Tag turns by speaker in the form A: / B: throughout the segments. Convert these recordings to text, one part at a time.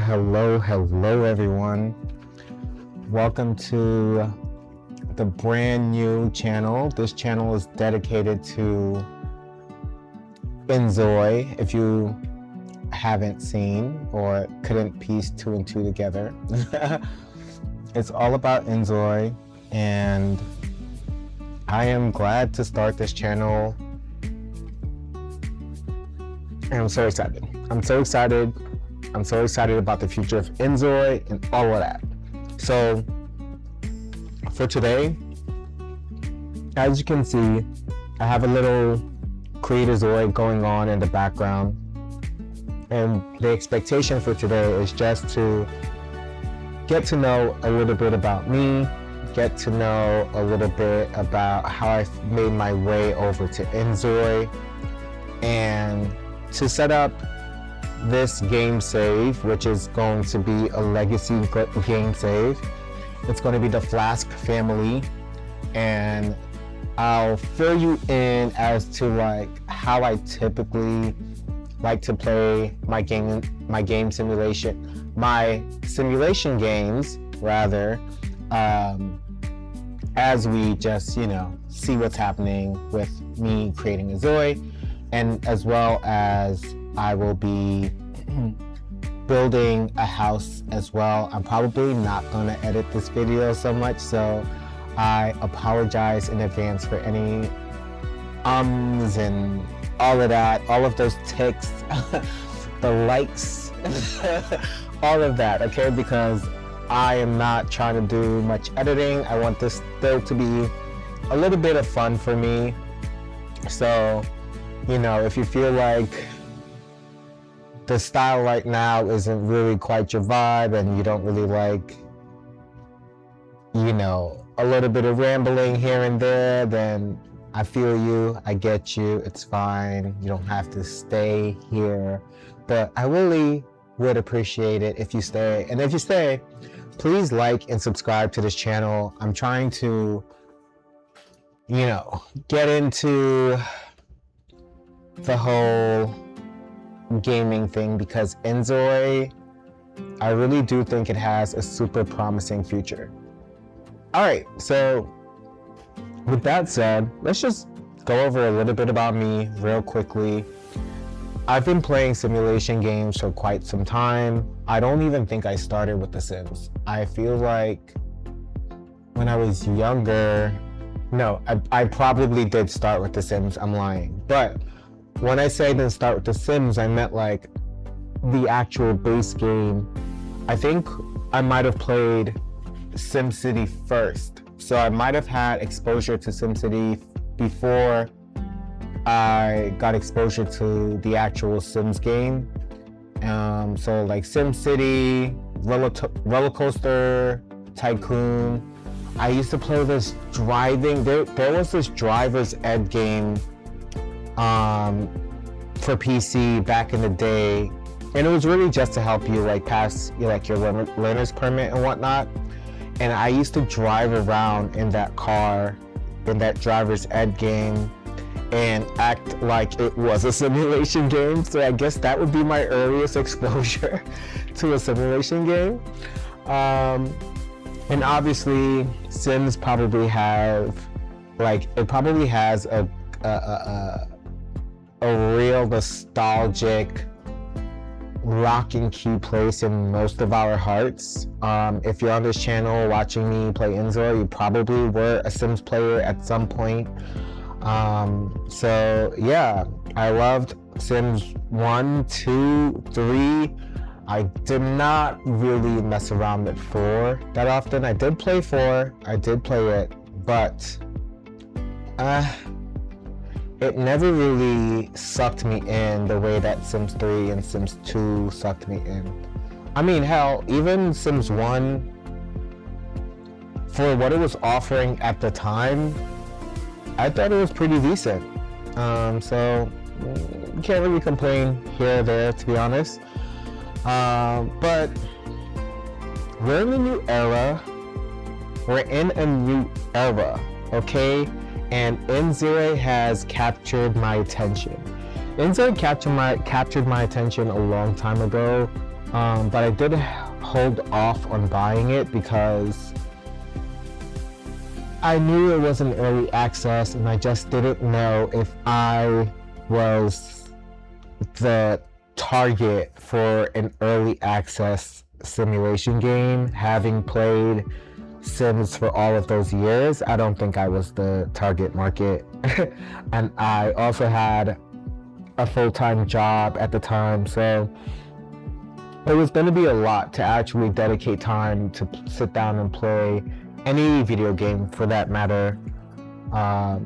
A: Hello everyone. Welcome to the brand new channel. This channel is dedicated to Inzoi. If you haven't seen or couldn't piece two and two together, it's all about Inzoi, and I am glad to start this channel. And I'm so excited. I'm so excited about the future of Inzoi and all of that. So for today, as you can see, I have a little Creatorzoid going on in the background. And the expectation for today is just to get to know a little bit about me, get to know a little bit about how I made my way over to Inzoi, and to set up this game save, which is going to be a legacy game save. It's going to be the Flask family, and I'll fill you in as to how I typically like to play my simulation games rather, as we just see what's happening with me creating Inzoi, and as well as I will be building a house as well. I'm probably not going to edit this video so much, so I apologize in advance for any ums and all of that, all of those ticks, the likes, all of that, okay? Because I am not trying to do much editing. I want this still to be a little bit of fun for me. So, if you feel like the style right now isn't really quite your vibe and you don't really like, a little bit of rambling here and there, then I feel you, I get you, it's fine. You don't have to stay here, but I really would appreciate it if you stay. And if you stay, please like and subscribe to this channel. I'm trying to, get into the whole gaming thing, because Inzoi, I really do think it has a super promising future. All right, so with that said, let's just go over a little bit about me real quickly. I've been playing simulation games for quite some time. I don't even think I started with The Sims. I feel like when I was younger, no, I probably did start with The Sims, I'm lying. But when I say didn't start with The Sims, I meant like the actual base game. I think I might have played SimCity first. So I might have had exposure to SimCity before I got exposure to the actual Sims game. So like SimCity, Roller Coaster Tycoon. I used to play this driving, there was this driver's ed game for PC back in the day, and it was really just to help you pass your learner's permit and whatnot. And I used to drive around in that car, in that driver's ed game, and act like it was a simulation game. So I guess that would be my earliest exposure to a simulation game. And obviously Sims probably have, it probably has a real nostalgic lock and key place in most of our hearts. If you're on this channel watching me play Inzoi, you probably were a Sims player at some point. So yeah, I loved Sims 1, 2, 3. I did not really mess around with 4 that often. I did play 4, I did play it, but it never really sucked me in the way that Sims 3 and Sims 2 sucked me in. I mean, hell, even Sims 1, for what it was offering at the time, I thought it was pretty decent. So you can't really complain here or there, to be honest. But we're in a new era. We're in a new era, okay? And Inzoi has captured my attention. Inzoi captured my attention a long time ago, but I did hold off on buying it because I knew it was an early access and I just didn't know if I was the target for an early access simulation game. Having played Sims for all of those years, I don't think I was the target market. And I also had a full-time job at the time, so it was going to be a lot to actually dedicate time to sit down and play any video game for that matter. I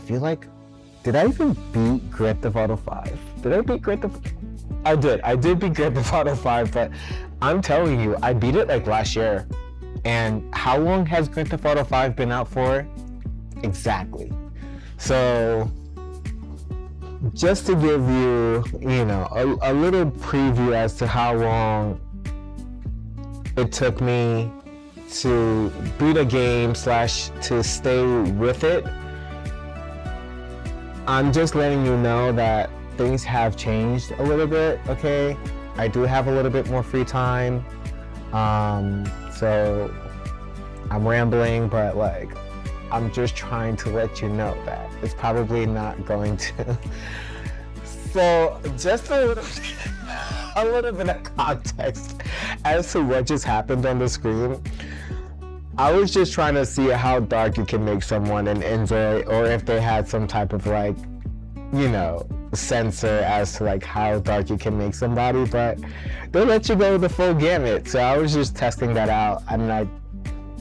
A: feel like, did I even beat Grand Theft Auto 5? Did I beat Grand Theft? I did beat Grand Theft Auto 5, but I'm telling you, I beat it like last year. And how long has Grand Theft Auto 5 been out for? Exactly. So just to give you, a little preview as to how long it took me to beat a game / to stay with it, I'm just letting you know that things have changed a little bit, okay? I do have a little bit more free time, so I'm rambling, but like, I'm just trying to let you know that it's probably not going to. So just a little bit of context as to what just happened on the screen. I was just trying to see how dark you can make someone in Inzoi, or if they had some type of like, sensor as to like how dark you can make somebody, but they let you go the full gamut. So I was just testing that out. I'm like,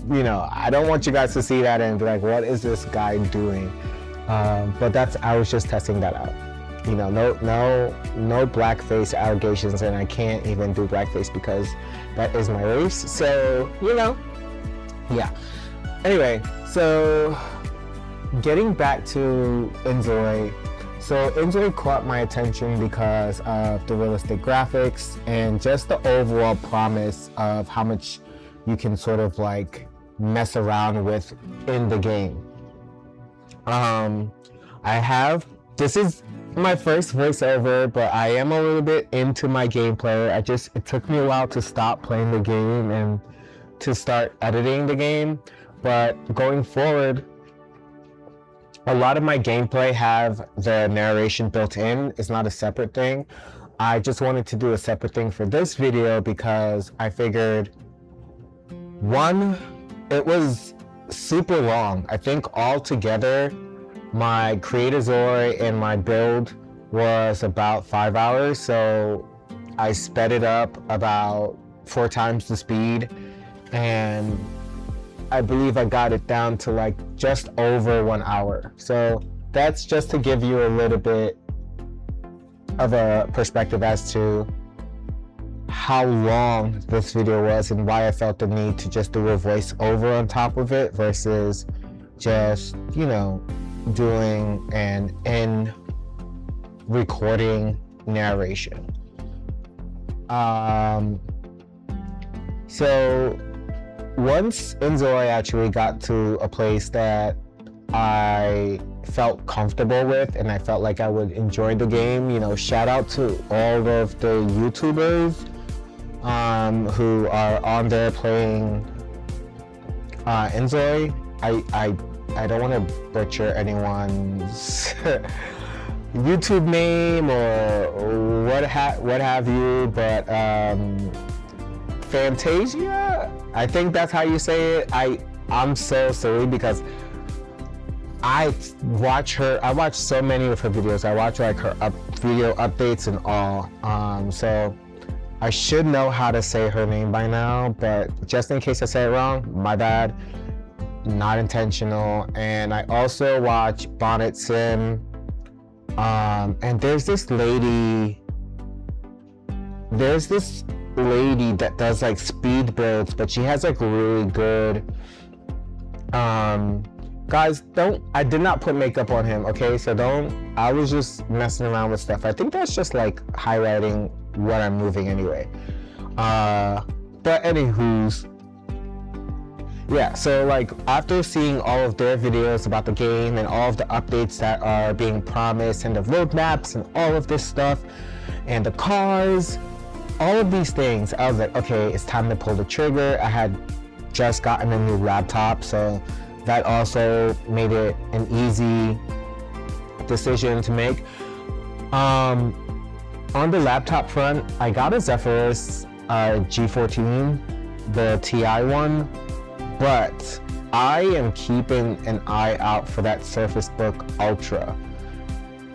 A: I don't want you guys to see that and be like, what is this guy doing? But I was just testing that out. No blackface allegations, and I can't even do blackface because that is my race. So, yeah. Anyway, so getting back to Inzoi. So Inzoi caught my attention because of the realistic graphics and just the overall promise of how much you can sort of like mess around with in the game. This is my first voiceover, but I am a little bit into my gameplay. It took me a while to stop playing the game and to start editing the game, but going forward, a lot of my gameplay have the narration built in. It's not a separate thing. I just wanted to do a separate thing for this video because I figured, one, it was super long. I think altogether, my Creatazoi and my build was about 5 hours, so I sped it up about 4 times the speed, and I believe I got it down to like just over 1 hour. So that's just to give you a little bit of a perspective as to how long this video was and why I felt the need to just do a voiceover on top of it versus just, doing an in recording narration. So once Inzoi actually got to a place that I felt comfortable with and I felt like I would enjoy the game, shout out to all of the YouTubers who are on there playing Inzoi. I don't want to butcher anyone's YouTube name or what have you, but Fantasia, I think that's how you say it. I'm so silly because I watch so many of her videos. I watch like her video updates and all. So I should know how to say her name by now, but just in case I say it wrong, my bad. Not intentional. And I also watch Bonnet Sim. And there's this lady that does like speed builds, but she has like really good guys, I did not put makeup on him, okay? So I was just messing around with stuff. I think that's just like highlighting what I'm moving anyway. But anywho's, yeah, so like after seeing all of their videos about the game and all of the updates that are being promised and the roadmaps and all of this stuff and the cars, all of these things, I was like, okay, it's time to pull the trigger. I had just gotten a new laptop, so that also made it an easy decision to make. On the laptop front, I got a Zephyrus G14, the TI one, but I am keeping an eye out for that Surface Book Ultra.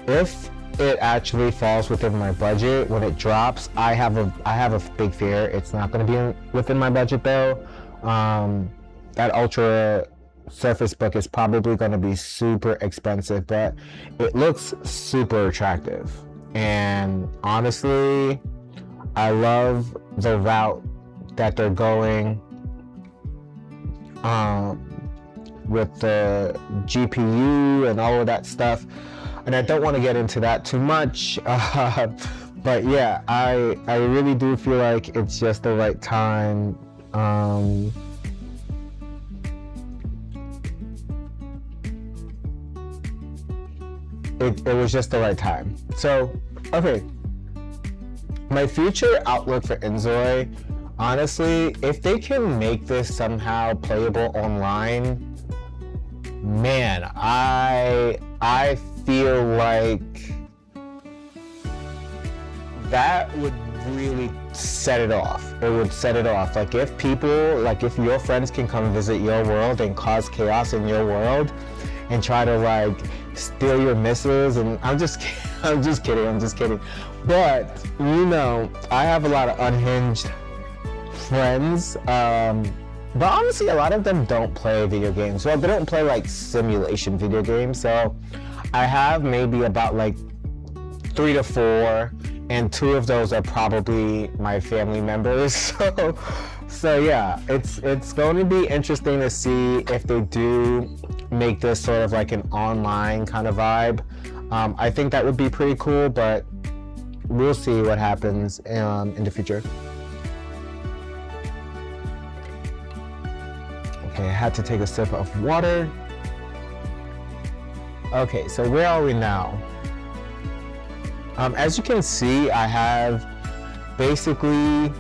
A: If it actually falls within my budget when it drops, I have a big fear it's not going to be within my budget though. That Ultra Surface Book is probably going to be super expensive, but it looks super attractive. And honestly, I love the route that they're going with the GPU and all of that stuff. And I don't want to get into that too much, but yeah, I really do feel like it's just the right time. It was just the right time. So, okay. My future outlook for Inzoi, honestly, if they can make this somehow playable online, man, I feel like that would really set it off. It would set it off. Like if your friends can come visit your world and cause chaos in your world and try to like steal your missiles, and I'm just kidding. But you know, I have a lot of unhinged friends. But honestly, a lot of them don't play video games. Well, they don't play like simulation video games. So I have maybe about like 3 to 4, and 2 of those are probably my family members. So yeah, it's going to be interesting to see if they do make this sort of like an online kind of vibe. I think that would be pretty cool, but we'll see what happens in the future. Okay, I had to take a sip of water. Okay, so where are we now? As you can see, I have basically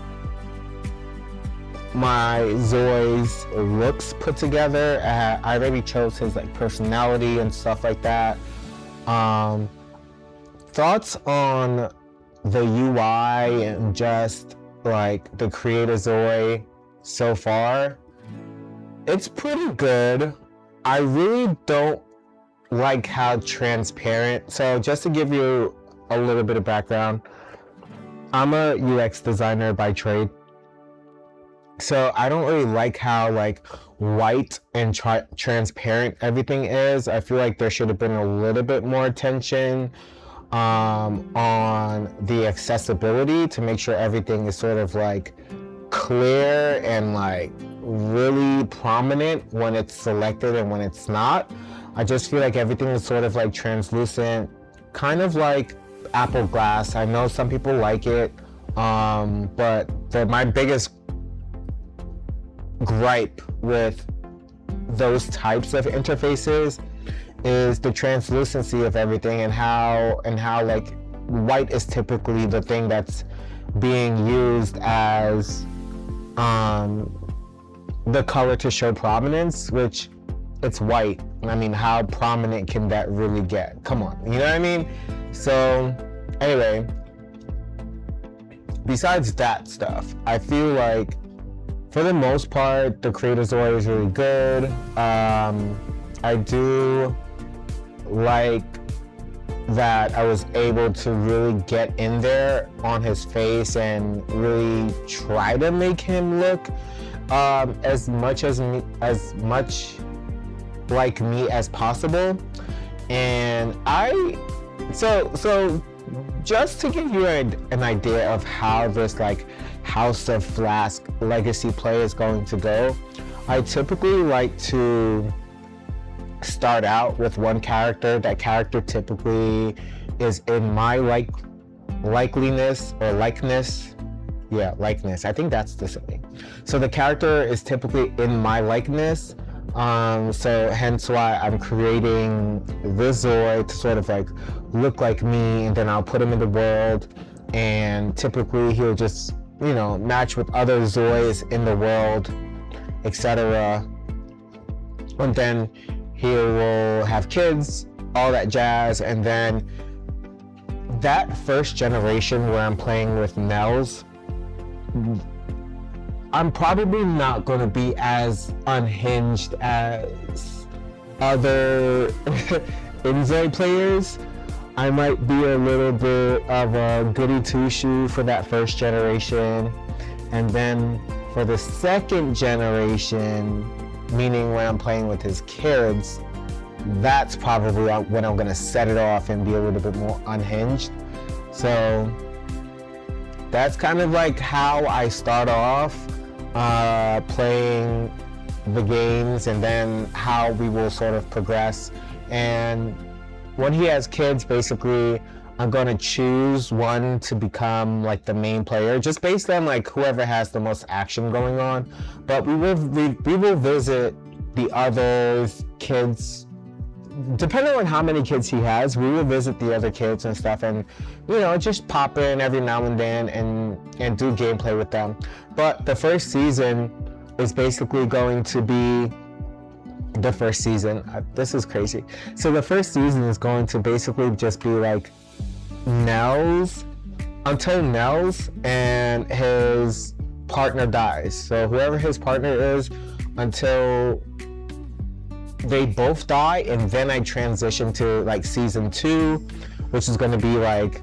A: my Zoi's looks put together. I already chose his like personality and stuff like that. Thoughts on the UI and just like the Creator Zoi so far? It's pretty good. I really don't like how transparent. So just to give you a little bit of background, I'm a UX designer by trade. So I don't really like how like white and transparent everything is. I feel like there should have been a little bit more attention on the accessibility to make sure everything is sort of like clear and like really prominent when it's selected and when it's not. I just feel like everything is sort of like translucent, kind of like Apple Glass. I know some people like it, but my biggest gripe with those types of interfaces is the translucency of everything, and how like white is typically the thing that's being used as the color to show prominence, which it's white. I mean, how prominent can that really get? Come on, you know what I mean? So anyway, besides that stuff, I feel like for the most part, the Creator Zoi is really good. I do like that I was able to really get in there on his face and really try to make him look as much like me as possible. And so just to give you an idea of how this like House of Flask legacy play is going to go, I typically like to start out with one character. That character typically is in my likeness. Yeah, likeness. I think that's the saying. So the character is typically in my likeness. So hence why I'm creating this Zoi to sort of like look like me, and then I'll put him in the world. and typically he'll just, match with other Zois in the world, etc. And then he will have kids, all that jazz, and then that first generation where I'm playing with Nels, I'm probably not going to be as unhinged as other Inzoi players. I might be a little bit of a goody two-shoe for that first generation, and then for the second generation, meaning when I'm playing with his kids, that's probably when I'm going to set it off and be a little bit more unhinged. So that's kind of like how I start off playing the games, and then how we will sort of progress. And when he has kids, basically I'm going to choose one to become like the main player, just based on like whoever has the most action going on. But we will visit the other kids, depending on how many kids he has. We will visit the other kids and stuff, and just pop in every now and then and do gameplay with them. But the first season is basically going to be the first season. This is crazy. So the first season is going to basically just be like Nels, until Nels and his partner dies. So whoever his partner is, until they both die, and then I transition to like season 2, which is going to be like,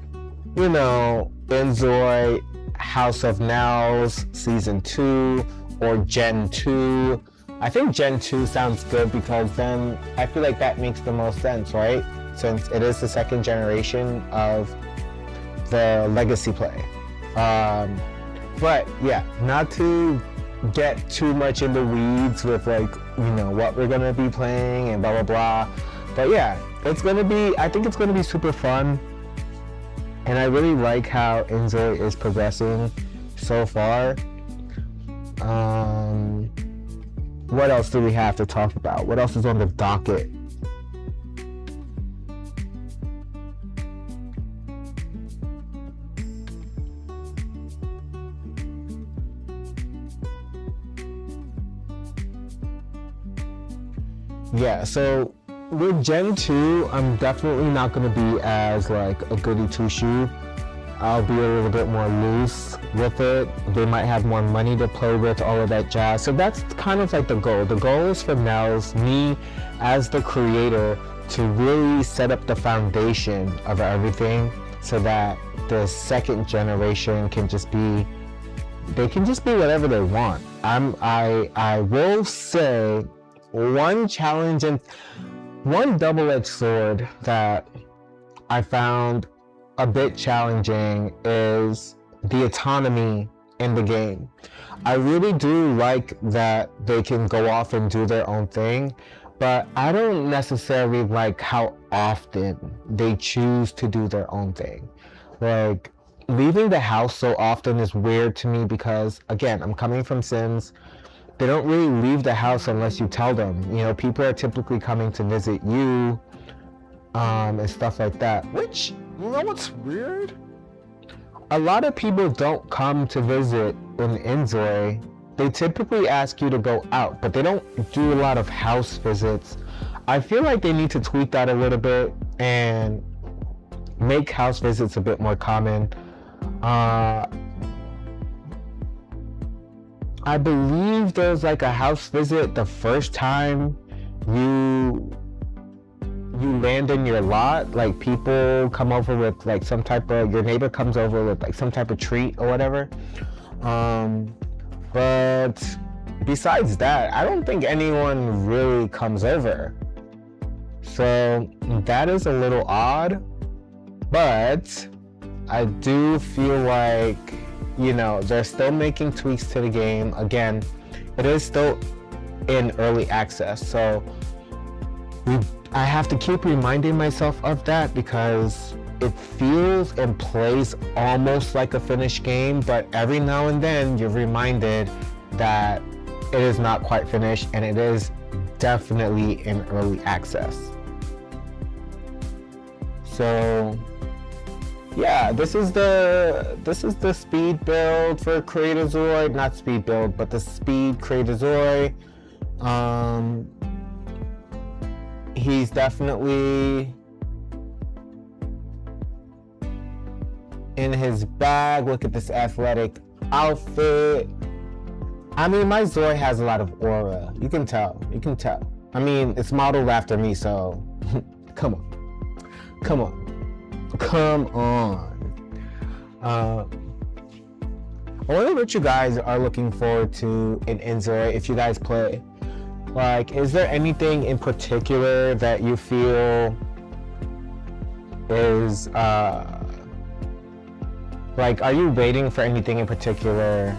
A: Inzoi, House of Nels, season 2, or Gen 2. I think Gen 2 sounds good because then I feel like that makes the most sense, right? Since it is the second generation of the legacy play. But yeah, not to get too much in the weeds with like, what we're gonna be playing and blah, blah, blah. But yeah, I think it's gonna be super fun. And I really like how Inzoi is progressing so far. What else do we have to talk about? What else is on the docket? Yeah, so with Gen 2, I'm definitely not going to be as like a goody two-shoe. I'll be a little bit more loose with it. They might have more money to play with, all of that jazz. So that's kind of like the goal. The goal is for Nels, me as the creator, to really set up the foundation of everything so that the second generation can just be, they can just be whatever they want. I will say one challenge and one double-edged sword that I found a bit challenging is the autonomy in the game. I really do like that they can go off and do their own thing, but I don't necessarily like how often they choose to do their own thing. Like, leaving the house so often is weird to me because, again, I'm coming from Sims. They don't really leave the house unless you tell them. People are typically coming to visit you, and stuff like that. Which, what's weird? A lot of people don't come to visit in Inzoi. They typically ask you to go out, but they don't do a lot of house visits. I feel like they need to tweak that a little bit and make house visits a bit more common. I believe there's like a house visit the first time you land in your lot. Like, people come over with like some type of, your neighbor comes over with like some type of treat or whatever. But besides that, I don't think anyone really comes over. So that is a little odd, but I do feel like, they're still making tweaks to the game. Again, it is still in early access, so I have to keep reminding myself of that because it feels and plays almost like a finished game, but every now and then you're reminded that it is not quite finished and it is definitely in early access. So yeah, this is the speed build for Creatazoi, not speed build, but the speed Creatazoi. He's definitely in his bag. Look at this athletic outfit. I mean, my Zoi has a lot of aura. You can tell. I mean, it's modeled after me, so come on. I wonder what you guys are looking forward to in Inzoi if you guys play. Like, is there anything in particular that you feel is like, are you waiting for anything in particular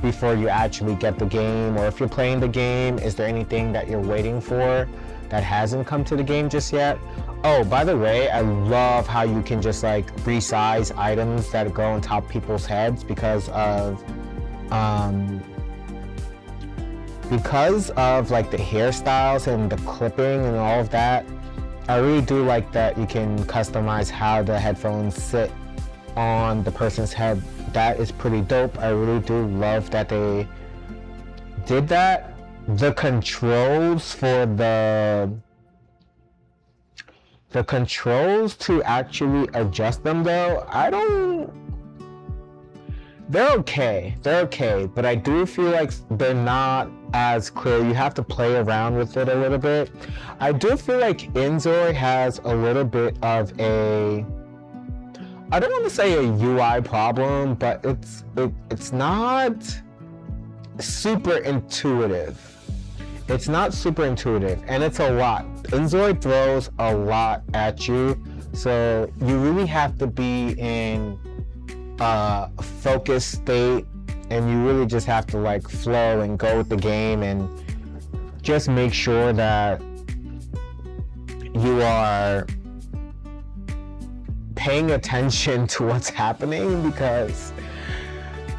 A: before you actually get the game? Or if you're playing the game, is there anything that you're waiting for that hasn't come to the game just yet? Oh, by the way, I love how you can just like resize items that go on top of people's heads because of like the hairstyles and the clipping and all of that. I really do like that you can customize how the headphones sit on the person's head. That is pretty dope. I really do love that they did that. The controls for the controls to actually adjust them though, they're okay, but I do feel like they're not as clear. You have to play around with it a little bit. I do feel like Inzoi has a little bit of a, I don't want to say a UI problem, but it's not super intuitive. It's not super intuitive, and it's a lot. Inzoi throws a lot at you, so you really have to be in a focused state, and you really just have to like flow and go with the game and just make sure that you are paying attention to what's happening, because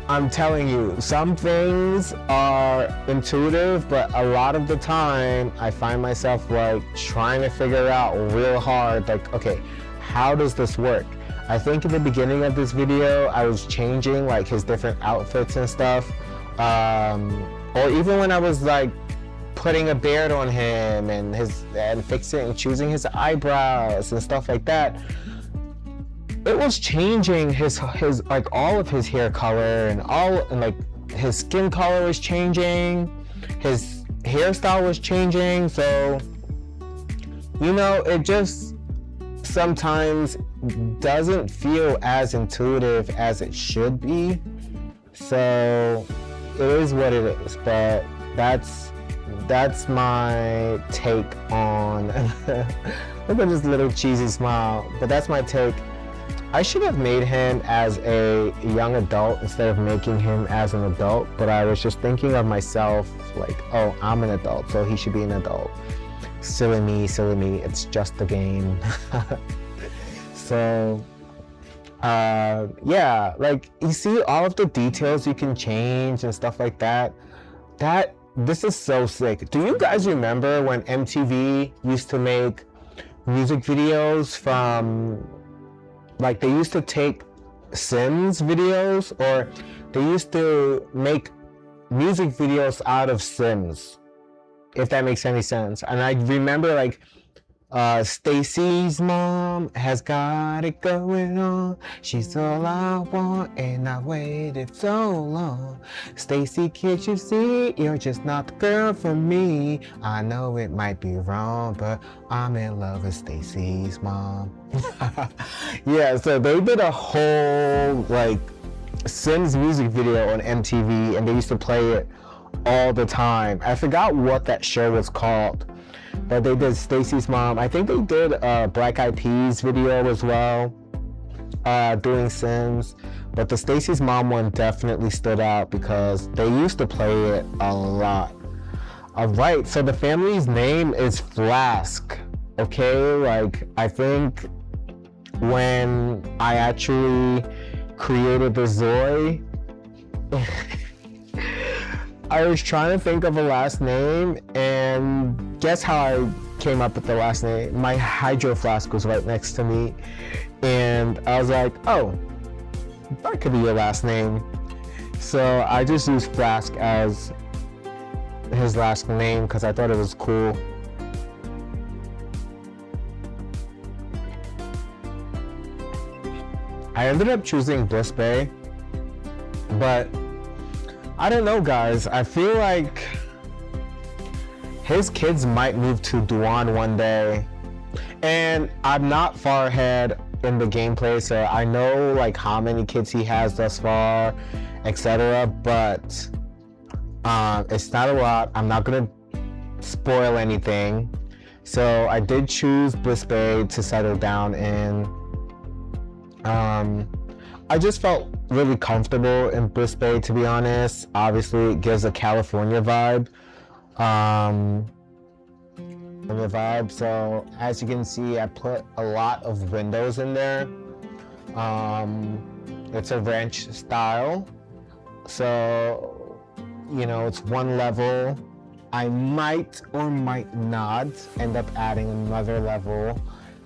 A: I'm telling you, some things are intuitive, but a lot of the time I find myself like trying to figure out real hard, like, okay, how does this work? I think in the beginning of this video, I was changing like his different outfits and stuff. Or even when I was like putting a beard on him and fixing and choosing his eyebrows and stuff like that. It was changing his like all of his hair color and like his skin color was changing, his hairstyle was changing. So, you know, it just sometimes doesn't feel as intuitive as it should be. So it is what it is, but that's my take on look at this little cheesy smile, but that's my take. I should have made him as a young adult instead of making him as an adult, but I was just thinking of myself like, oh, I'm an adult, so he should be an adult. Silly me, it's just a game. So, yeah, like you see all of the details you can change and stuff like that. This is so sick. Do you guys remember when MTV used to make music videos from, like they used to take Sims videos, or they used to make music videos out of Sims, if that makes any sense. And I remember like Stacy's mom has got it going on. She's all I want and I waited so long. Stacy, can't you see you're just not the girl for me? I know it might be wrong, but I'm in love with Stacy's mom. Yeah, so they did a whole like Sims music video on MTV, and they used to play it all the time. I forgot what that show was called, but they did Stacy's mom. I think they did a Black Eyed Peas video as well, doing Sims. But the Stacy's mom one definitely stood out because they used to play it a lot. All right, so the family's name is Flask. Okay, like I think when I actually created the Zoi, I was trying to think of a last name, and guess how I came up with the last name? My Hydro Flask was right next to me, And I was like, oh, that could be your last name. So I just used Flask as his last name because I thought it was cool. I ended up choosing Bliss Bay, but I don't know, guys. I feel like his kids might move to Duan one day, and I'm not far ahead in the gameplay, so I know like how many kids he has thus far, etc. But it's not a lot. I'm not gonna spoil anything. So I did choose Bliss Bay to settle down in. I just felt really comfortable in Bliss Bay, to be honest. Obviously, it gives a California vibe. So as you can see, I put a lot of windows in there. It's a ranch style, so you know it's one level. I might or might not end up adding another level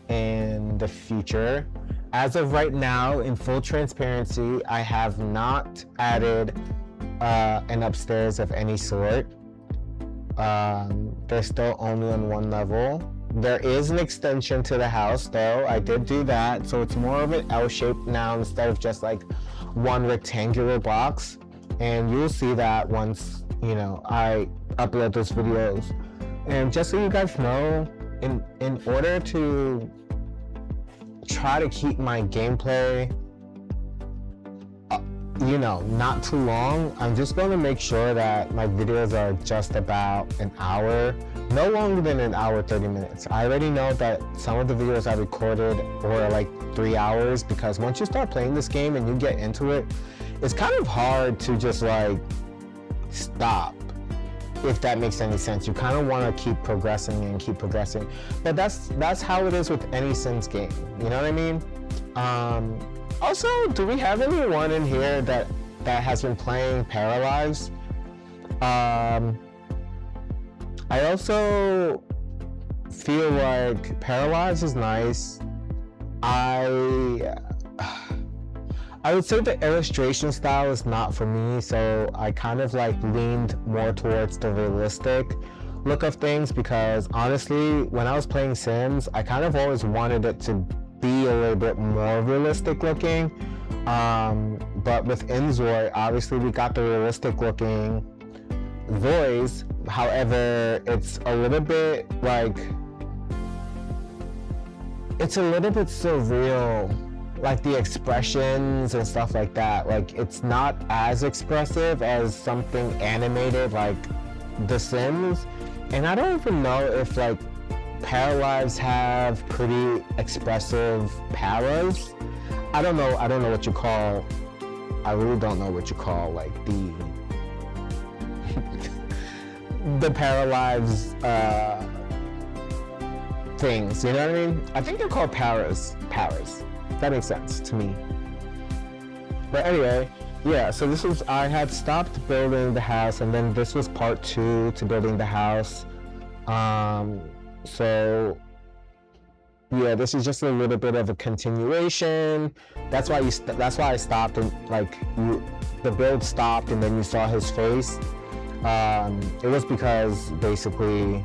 A: in the future. As of right now, in full transparency, I have not added an upstairs of any sort. They're still only on one level. There is an extension to the house though. I did do that, so it's more of an L shape now instead of just like one rectangular box. And you'll see that once, you know, I upload those videos. And just so you guys know, in order to try to keep my gameplay, you know, not too long, I'm just going to make sure that my videos are just about an hour, no longer than an hour 30 minutes. I already know that some of the videos I recorded were like 3 hours, because once you start playing this game and you get into it, it's kind of hard to just like stop, if that makes any sense. You kind of want to keep progressing and keep progressing, but that's how it is with any Sims game, you know what I mean? Also, do we have anyone in here that has been playing Paralyzed? I also feel like Paralyzed is nice. I would say the illustration style is not for me, so I kind of like leaned more towards the realistic look of things, because honestly, when I was playing Sims, I kind of always wanted it to be a little bit more realistic looking. But with Inzoi, obviously we got the realistic looking voice. However, it's a little bit like, it's a little bit surreal, like the expressions and stuff like that. Like, it's not as expressive as something animated like The Sims. And I don't even know if like Paralyzed have pretty expressive paras. I don't know what you call, I really don't know what you call like the Paralyzed things, you know what I mean? I think they're called paras. That makes sense to me. But anyway, yeah, so this was, I had stopped building the house, and then this was part 2 to building the house. So yeah, this is just a little bit of a continuation. That's why I stopped, and like the build stopped and then you saw his face. It was because basically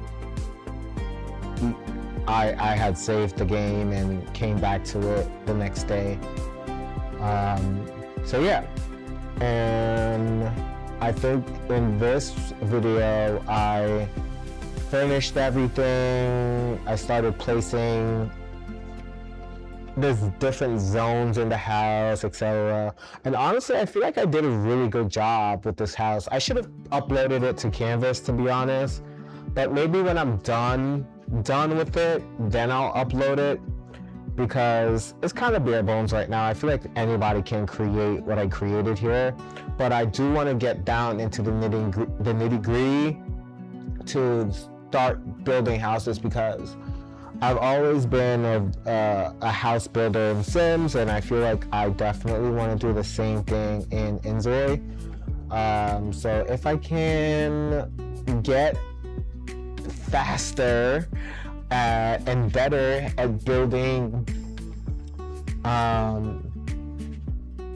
A: I had saved the game and came back to it the next day. So yeah, and I think in this video I finished everything. I started placing there's different zones in the house, etc. And honestly, I feel like I did a really good job with this house. I should have uploaded it to Canvas, to be honest, but maybe when I'm done with it, then I'll upload it, because it's kind of bare bones right now. I feel like anybody can create what I created here, but I do want to get down into the nitty-gritty to start building houses, because I've always been a house builder in Sims, and I feel like I definitely want to do the same thing in Inzoi. So if I can get faster and better at building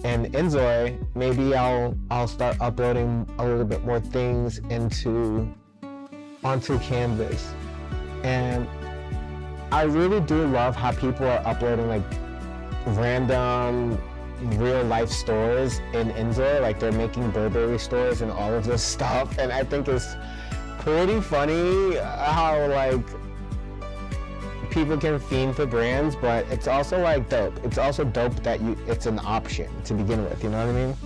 A: And Inzoi, maybe I'll start uploading a little bit more things onto Canvas. And I really do love how people are uploading like random real life stores in Inzoi, like they're making Burberry stores and all of this stuff, and I think it's pretty funny how like people can fiend for brands, but it's also like dope. It's also dope that it's an option to begin with, you know what I mean?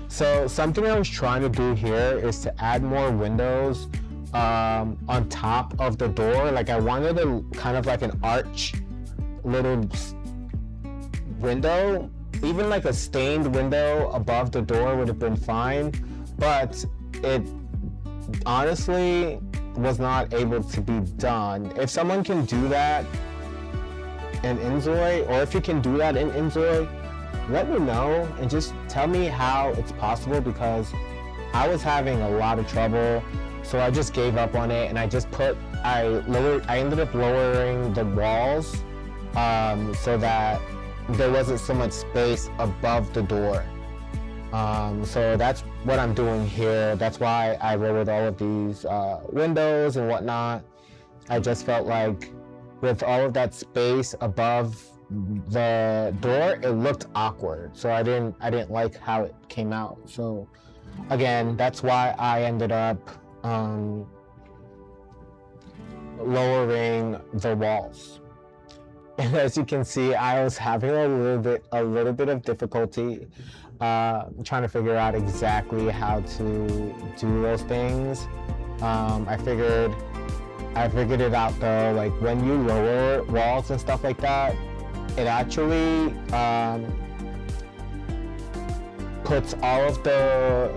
A: So something I was trying to do here is to add more windows on top of the door. Like I wanted a kind of like an arch little window. Even like a stained window above the door would have been fine, but it honestly was not able to be done. If someone can do that in Inzoi, or if you can do that in Inzoi, let me know and just tell me how it's possible, because I was having a lot of trouble, so I just gave up on it, and I ended up lowering the walls so that there wasn't so much space above the door. So that's what I'm doing here. That's why I lowered all of these windows and whatnot. I just felt like with all of that space above the door, it looked awkward. So I didn't like how it came out. So again, that's why I ended up lowering the walls. And as you can see, I was having a little bit of difficulty trying to figure out exactly how to do those things. I figured it out though. Like when you lower walls and stuff like that, it actually puts all of the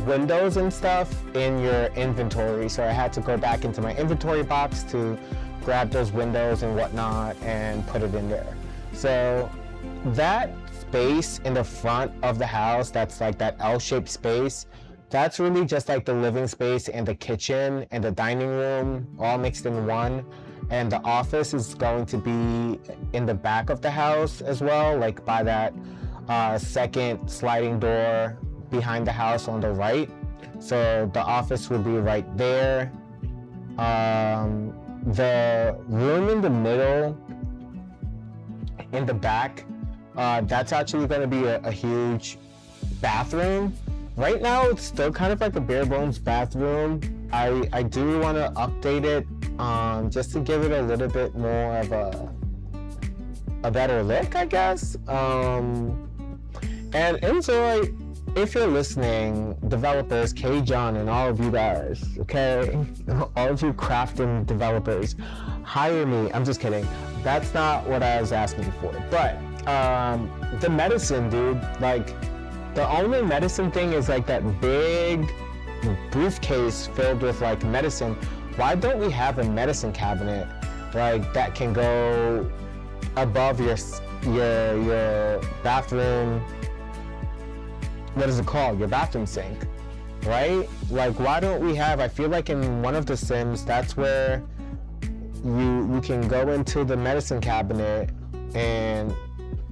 A: windows and stuff in your inventory. So I had to go back into my inventory box to grab those windows and whatnot and put it in there. So that space in the front of the house, that's like that L-shaped space, that's really just like the living space and the kitchen and the dining room all mixed in one. And the office is going to be in the back of the house as well, like by that second sliding door behind the house on the right. So the office will be right there. The room in the middle, in the back, that's actually going to be a huge bathroom. Right now, it's still kind of like a bare bones bathroom. I do want to update it just to give it a little bit more of a better look, I guess. And Inzoi, if you're listening, developers, K-John and all of you guys, okay? All of you crafting developers, hire me. I'm just kidding. That's not what I was asking for. But the medicine, dude, like the only medicine thing is like that big briefcase filled with like medicine. Why don't we have a medicine cabinet like that can go above your bathroom? What is it called? Your bathroom sink, right? Like, why don't we have, I feel like in one of the Sims, that's where you can go into the medicine cabinet and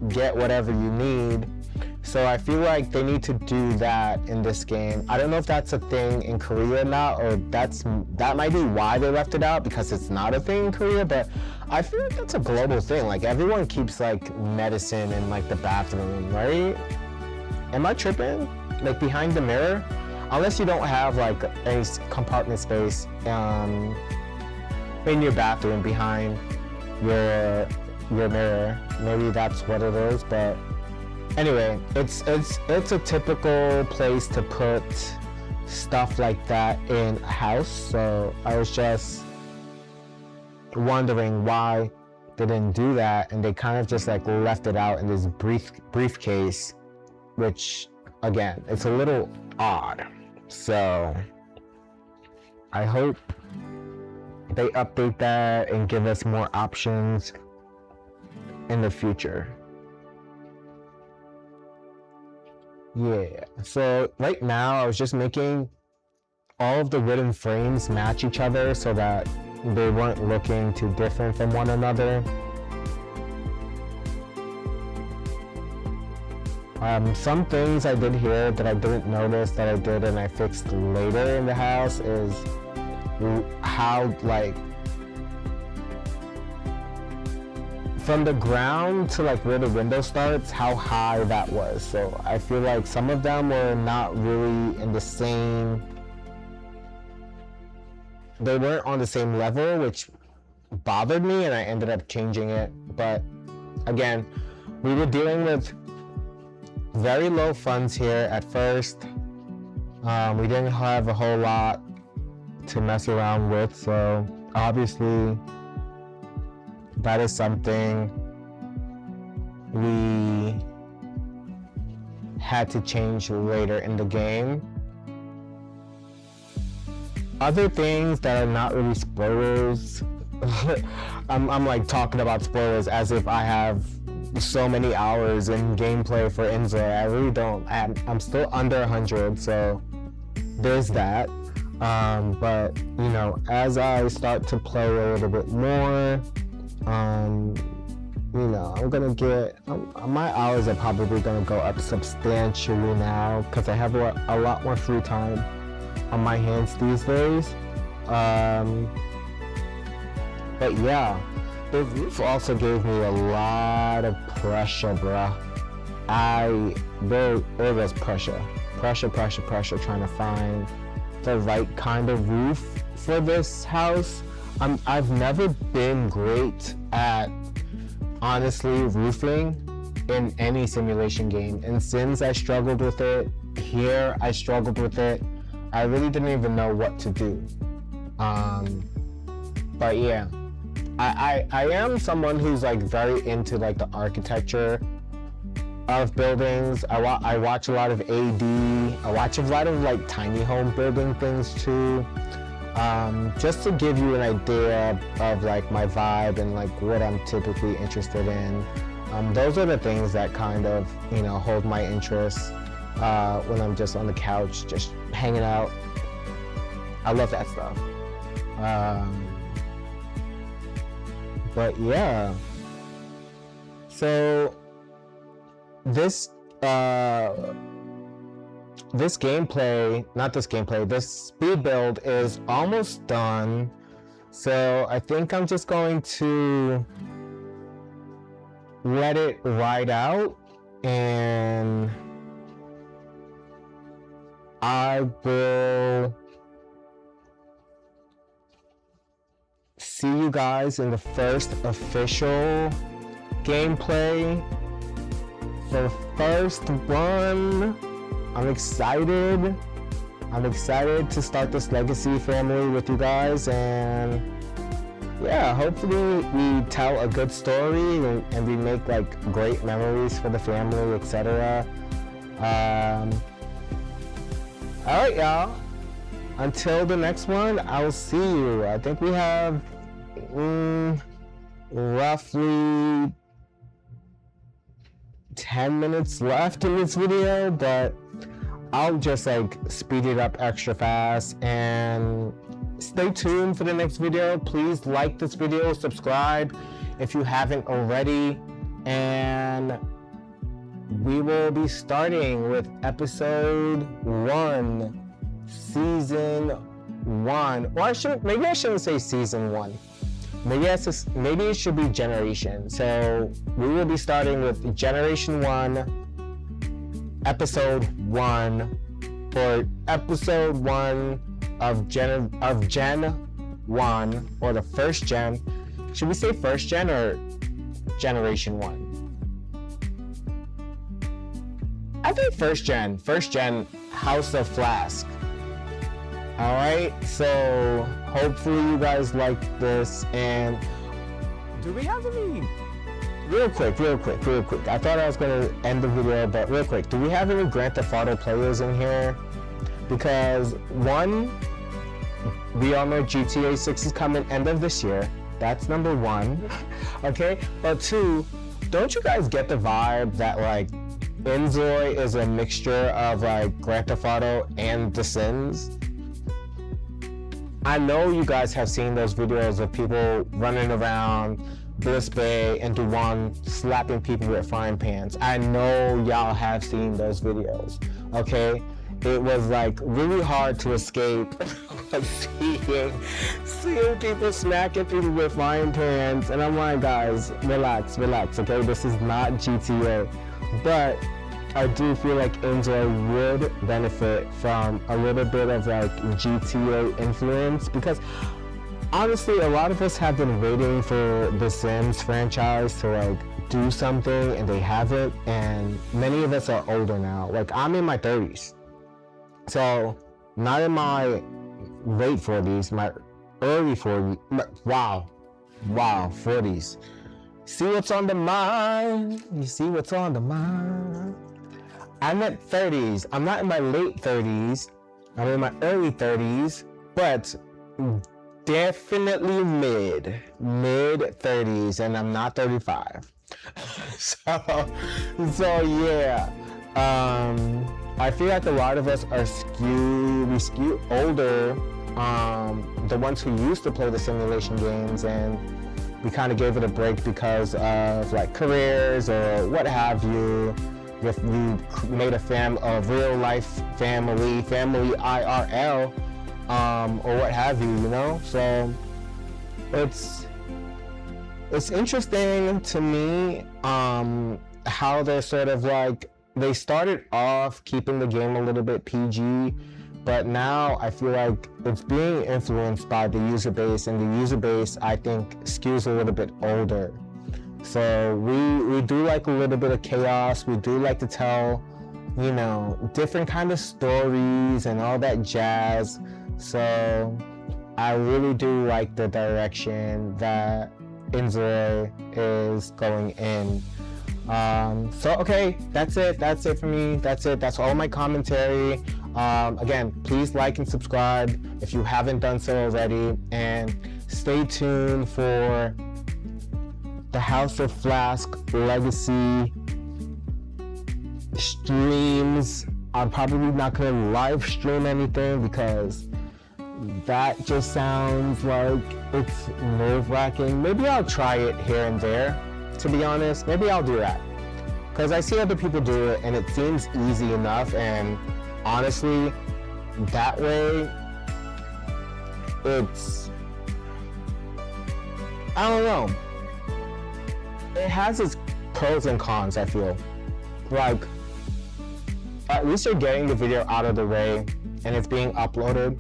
A: get whatever you need. So I feel like they need to do that in this game. I don't know if that's a thing in Korea or not, or that might be why they left it out, because it's not a thing in Korea, but I feel like that's a global thing. Like everyone keeps like medicine in like the bathroom, right? Am I tripping? Like behind the mirror? Unless you don't have like a compartment space in your bathroom behind your mirror. Maybe that's what it is, but anyway, it's a typical place to put stuff like that in a house. So I was just wondering why they didn't do that, and they kind of just like left it out in this briefcase, which again, it's a little odd. So I hope they update that and give us more options in the future. Yeah, so right now I was just making all of the wooden frames match each other so that they weren't looking too different from one another. Some things I did here that I didn't notice that I did and I fixed later in the house is how, like, from the ground to like where the window starts, how high that was. So I feel like some of them were not really in the same, they weren't on the same level, which bothered me, and I ended up changing it. But again, we were dealing with very low funds here at first. We didn't have a whole lot to mess around with, so obviously that is something we had to change later in the game. Other things that are not really spoilers, I'm like talking about spoilers as if I have so many hours in gameplay for Inzoi. I really don't. I'm still under 100, so there's that. But you know, as I start to play a little bit more, you know, I'm gonna get my hours are probably gonna go up substantially now because I have a lot more free time on my hands these days. But yeah, the roof also gave me a lot of pressure, bruh. There was pressure trying to find the right kind of roof for this house. I've never been great at, honestly, roofing in any simulation game, and since I struggled with it here, I struggled with it. I really didn't even know what to do. But yeah, I am someone who's like very into like the architecture of buildings. I watch a lot of AD. I watch a lot of like tiny home building things too. Just to give you an idea of like my vibe and like what I'm typically interested in. Those are the things that kind of, you know, hold my interest when I'm just on the couch, just hanging out. I love that stuff. But yeah, so this speed build is almost done. So I think I'm just going to let it ride out, and I will see you guys in the first official gameplay. The first one. I'm excited to start this legacy family with you guys, and yeah, hopefully we tell a good story and we make like great memories for the family, etc. Alright, y'all, until the next one, I'll see you. I think we have roughly 10 minutes left in this video, but I'll just like speed it up extra fast, and stay tuned for the next video. Please like this video, subscribe if you haven't already, and we will be starting with episode 1, season 1. Or maybe I shouldn't say season 1. Maybe it should be generation. So we will be starting with generation 1, episode 1, or episode 1 of Gen 1, or the first gen. Should we say first gen or generation 1? I think first gen, House of Flask. Alright, so hopefully you guys like this, and do we have any, real quick, I thought I was going to end the video, but real quick, do we have any Grand Theft Auto players in here? Because 1, we all know GTA 6 is coming end of this year. That's number 1. Okay, but 2, don't you guys get the vibe that like Inzoi is a mixture of like Grand Theft Auto and The Sims? I know you guys have seen those videos of people running around Bliss Bay and Duwan slapping people with frying pans. I know y'all have seen those videos, okay? It was like really hard to escape seeing people smacking people with frying pans, and I'm like, guys, relax, okay? This is not GTA, but I do feel like Inzoi would benefit from a little bit of like GTA influence, because honestly, a lot of us have been waiting for the Sims franchise to like do something, and they haven't, and many of us are older now. Like, I'm in my 30s. So, not in my late 40s, my early 40s. Wow, 40s. See what's on the mind. You see what's on the mind. I'm at 30s. I'm not in my late 30s. I'm in my early 30s, but definitely mid 30s, and I'm not 35. so yeah. I feel like a lot of us are skew older, the ones who used to play the simulation games, and we kind of gave it a break because of like careers or what have you. If you made a real life family IRL, or what have you, you know? So it's interesting to me, how they're sort of like, they started off keeping the game a little bit PG, but now I feel like it's being influenced by the user base, and the user base, I think, skews a little bit older. So we do like a little bit of chaos. We do like to tell, you know, different kind of stories and all that jazz. So I really do like the direction that Inzoi is going in. So okay, that's it for me. That's all my commentary. Again, please like and subscribe if you haven't done so already, and stay tuned for the House of Flask Legacy streams. I'm probably not gonna live stream anything because that just sounds like it's nerve-wracking. Maybe I'll try it here and there, to be honest. Maybe I'll do that, because I see other people do it and it seems easy enough, and honestly, that way, it's, I don't know, it has its pros and cons. I feel like at least you're getting the video out of the way and it's being uploaded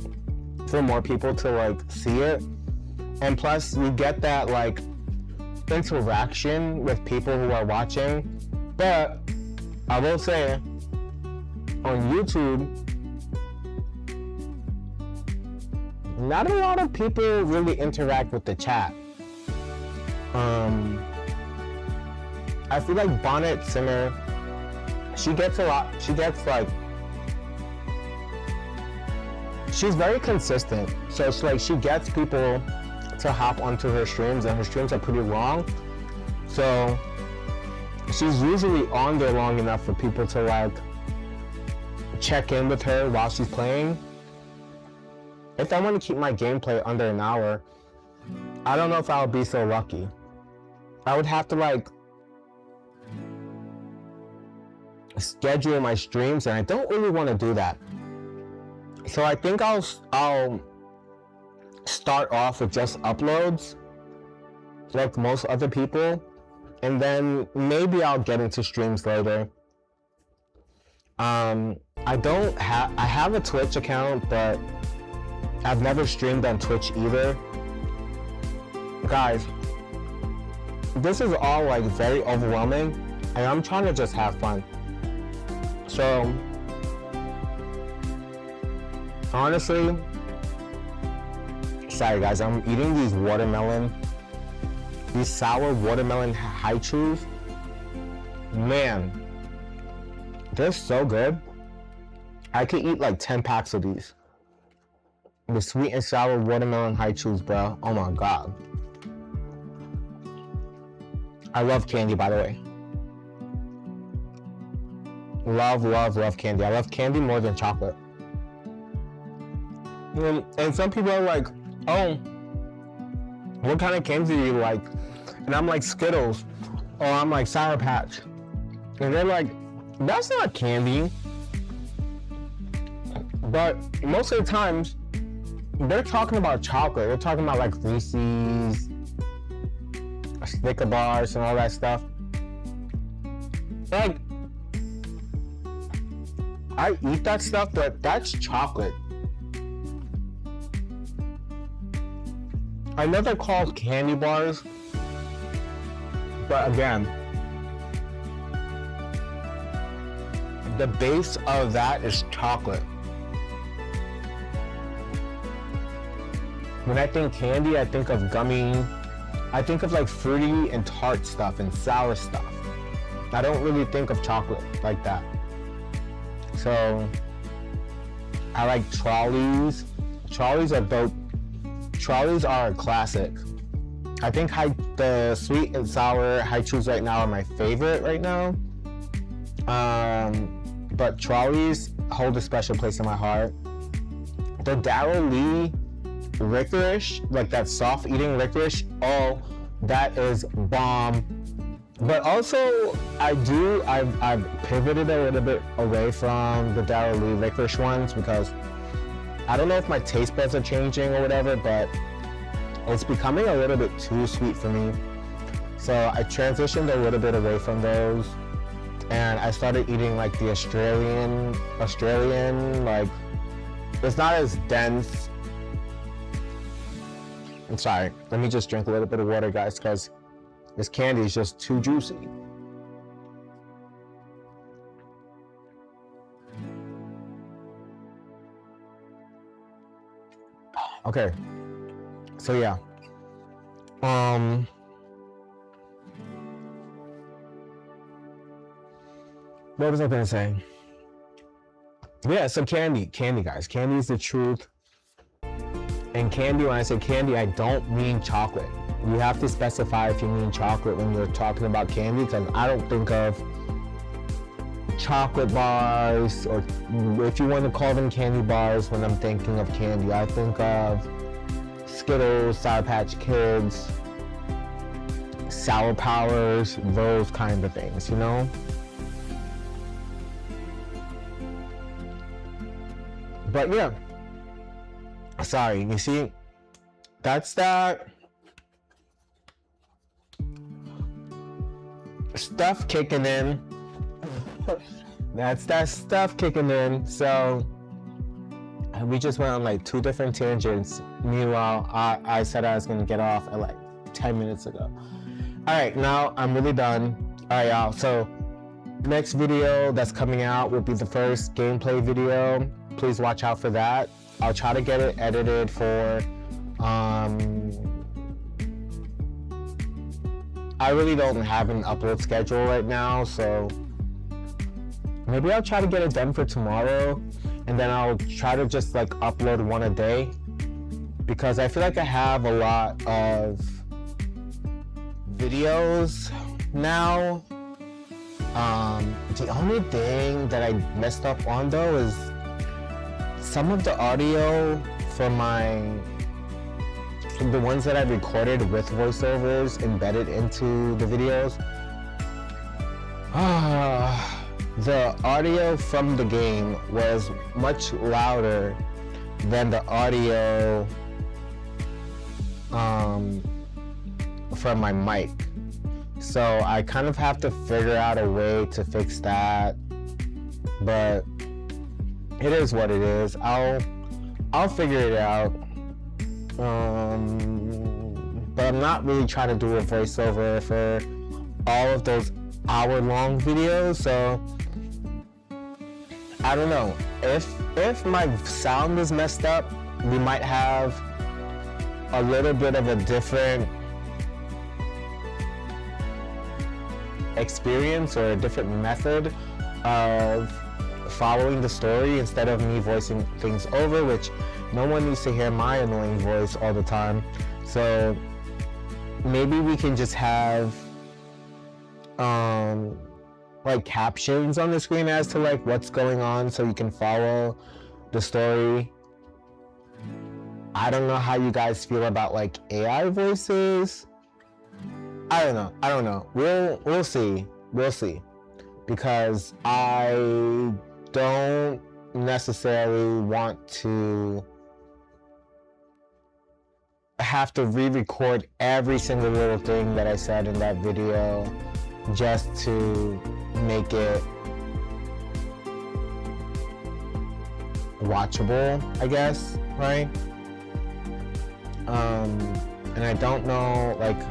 A: for more people to like see it, and plus you get that like interaction with people who are watching. But I will say, on YouTube, not a lot of people really interact with the chat. I feel like Bonnet Simmer, she gets a lot, she's very consistent. So it's like she gets people to hop onto her streams, and her streams are pretty long. So she's usually on there long enough for people to like check in with her while she's playing. If I want to keep my gameplay under an hour, I don't know if I'll be so lucky. I would have to like schedule my streams, and I don't really want to do that. So I think I'll start off with just uploads, like most other people, and then maybe I'll get into streams later. I have a Twitch account, but I've never streamed on Twitch either. Guys, this is all like very overwhelming, and I'm trying to just have fun. So honestly, sorry guys, I'm eating these sour watermelon haichus. Man, they're so good. I could eat like 10 packs of these. The sweet and sour watermelon haichus, bro. Oh my god. I love candy, by the way. Love candy. I love candy more than chocolate. And some people are like, oh, what kind of candy do you like? and I'm like Skittles, or I'm like Sour Patch, and they're like, that's not candy. But most of the times, they're talking about chocolate. They're talking about like Reese's, Snicker bars, and all that stuff. Like, I eat that stuff, but that's chocolate. I know they're called candy bars, but again, the base of that is chocolate. When I think candy, I think of gummy. I think of like fruity and tart stuff and sour stuff. I don't really think of chocolate like that. So I like Trolleys. Trolleys are dope. Trolleys are a classic. I think the sweet and sour Haichus right now are my favorite right now. But Trolleys hold a special place in my heart. The Darrow Lee licorice, like that soft eating licorice, oh, that is bomb. But also, I've pivoted a little bit away from the Darrow Lee licorice ones because I don't know if my taste buds are changing or whatever, but it's becoming a little bit too sweet for me. So I transitioned a little bit away from those, and I started eating like the Australian, like, it's not as dense. I'm sorry, let me just drink a little bit of water, guys, because this candy is just too juicy. Okay, so yeah. What was I gonna say? Yeah, so candy, guys. Candy is the truth. And candy, when I say candy, I don't mean chocolate. You have to specify if you mean chocolate when you're talking about candy, because I don't think of chocolate bars, or if you want to call them candy bars, when I'm thinking of candy. I think of Skittles, Sour Patch Kids, Sour Powers, those kind of things, you know? But yeah, sorry, you see, that's that stuff kicking in. That's that stuff kicking in. So we just went on like 2 different tangents. Meanwhile, I said I was gonna get off at like 10 minutes ago. All right, now I'm really done. All right, y'all. So next video that's coming out will be the first gameplay video. Please watch out for that. I'll try to get it edited for, I really don't have an upload schedule right now, so maybe I'll try to get it done for tomorrow, and then I'll try to just like upload 1 a day, because I feel like I have a lot of videos now. The only thing that I messed up on though is some of the audio from the ones that I recorded with voiceovers embedded into the videos. The audio from the game was much louder than the audio from my mic. So I kind of have to figure out a way to fix that, but it is what it is. I'll figure it out. But I'm not really trying to do a voiceover for all of those hour-long videos, so I don't know. If my sound is messed up, we might have a little bit of a different experience or a different method of following the story instead of me voicing things over, which no one needs to hear my annoying voice all the time. So maybe we can just have like captions on the screen as to like what's going on, so you can follow the story. I don't know how you guys feel about like AI voices. I don't know. We'll see. We'll see. Because I don't necessarily want to have to re-record every single little thing that I said in that video just to make it watchable, I guess, right? And I don't know like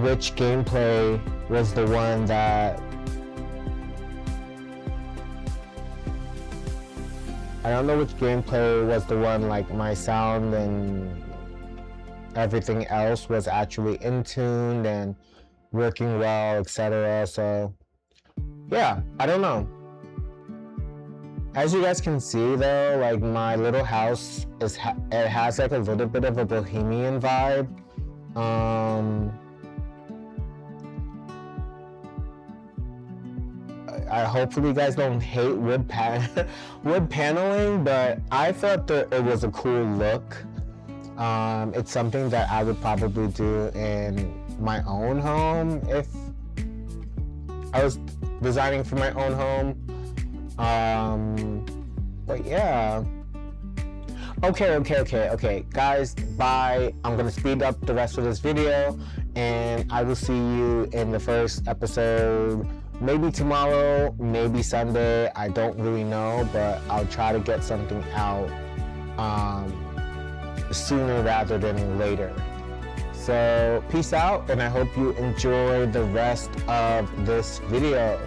A: which gameplay was the one that like my sound and everything else was actually in tune and working well, etc. So yeah, I don't know. As you guys can see though, like my little house it has like a little bit of a bohemian vibe. Hopefully you guys don't hate wood paneling, but I thought that it was a cool look. It's something that I would probably do in my own home if I was designing for my own home. But yeah. Okay, guys, bye. I'm gonna speed up the rest of this video, and I will see you in the first episode. Maybe tomorrow, maybe Sunday, I don't really know, but I'll try to get something out sooner rather than later. So peace out, and I hope you enjoy the rest of this video.